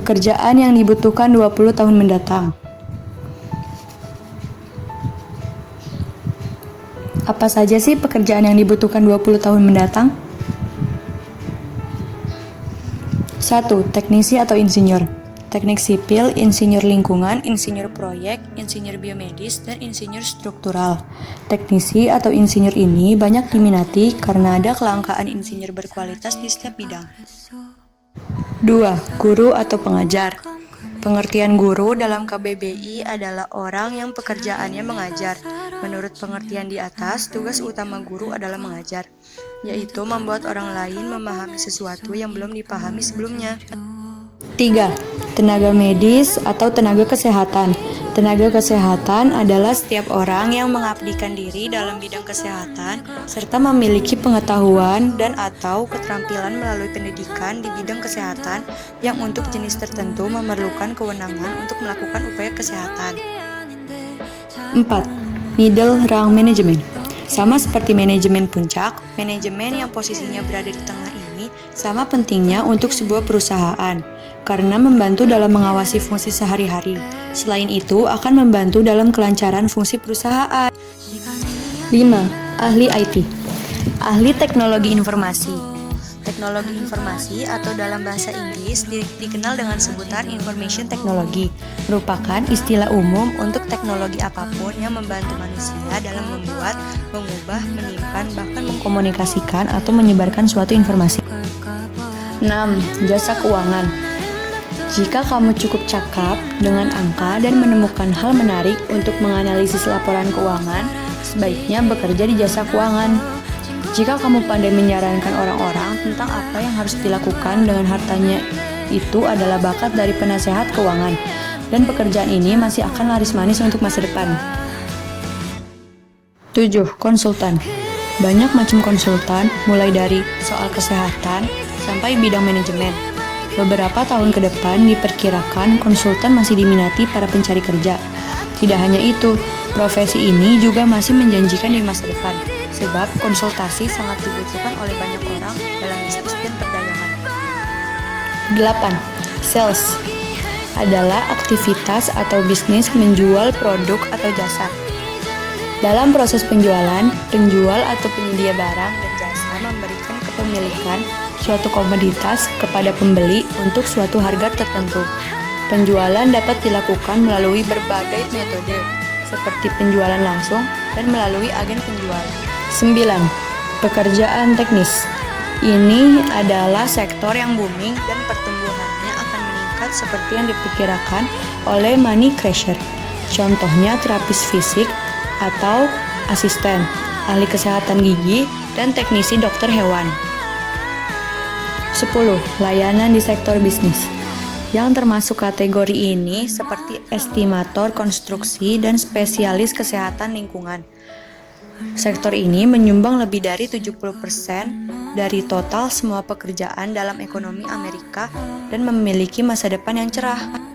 Pekerjaan yang dibutuhkan 20 tahun mendatang. Apa saja sih pekerjaan yang dibutuhkan 20 tahun mendatang? 1. Teknisi atau insinyur. Teknik sipil, insinyur lingkungan, insinyur proyek, insinyur biomedis, dan insinyur struktural. Teknisi atau insinyur ini banyak diminati karena ada kelangkaan insinyur berkualitas di setiap bidang. 2. Guru atau pengajar. Pengertian guru dalam KBBI adalah orang yang pekerjaannya mengajar. Menurut pengertian di atas, tugas utama guru adalah mengajar, yaitu membuat orang lain memahami sesuatu yang belum dipahami sebelumnya. 3. Tenaga medis atau tenaga kesehatan. Tenaga kesehatan adalah setiap orang yang mengabdikan diri dalam bidang kesehatan serta memiliki pengetahuan dan atau keterampilan melalui pendidikan di bidang kesehatan yang untuk jenis tertentu memerlukan kewenangan untuk melakukan upaya kesehatan. 4. Middle Rank Management. Sama seperti manajemen puncak, manajemen yang posisinya berada di tengah ini sama pentingnya untuk sebuah perusahaan karena membantu dalam mengawasi fungsi sehari-hari. Selain itu, akan membantu dalam kelancaran fungsi perusahaan. 5. Ahli IT. Ahli teknologi informasi. Teknologi informasi atau dalam bahasa Inggris dikenal dengan sebutan information technology, merupakan istilah umum untuk teknologi apapun yang membantu manusia dalam membuat, mengubah, menyimpan, bahkan mengkomunikasikan atau menyebarkan suatu informasi. 6. Jasa keuangan. Jika kamu cukup cakap dengan angka dan menemukan hal menarik untuk menganalisis laporan keuangan, sebaiknya bekerja di jasa keuangan. Jika kamu pandai menyarankan orang-orang tentang apa yang harus dilakukan dengan hartanya, itu adalah bakat dari penasehat keuangan, dan pekerjaan ini masih akan laris manis untuk masa depan. 7. Konsultan. Banyak macam konsultan, mulai dari soal kesehatan sampai bidang manajemen. Beberapa tahun ke depan diperkirakan konsultan masih diminati para pencari kerja. Tidak hanya itu, profesi ini juga masih menjanjikan di masa depan, sebab konsultasi sangat dibutuhkan oleh banyak orang dalam bisnis dan perdagangan. 8. Sales adalah aktivitas atau bisnis menjual produk atau jasa. Dalam proses penjualan, penjual atau penyedia barang dan jasa memberikan kepemilikan suatu komoditas kepada pembeli untuk suatu harga tertentu. Penjualan dapat dilakukan melalui berbagai metode, seperti penjualan langsung dan melalui agen penjual. 9. Pekerjaan teknis. Ini adalah sektor yang booming dan pertumbuhannya akan meningkat seperti yang diperkirakan oleh Money Crasher. Contohnya terapis fisik atau asisten, ahli kesehatan gigi, dan teknisi dokter hewan. 10. Layanan di sektor bisnis. Yang termasuk kategori ini seperti estimator konstruksi dan spesialis kesehatan lingkungan. Sektor ini menyumbang lebih dari 70% dari total semua pekerjaan dalam ekonomi Amerika dan memiliki masa depan yang cerah.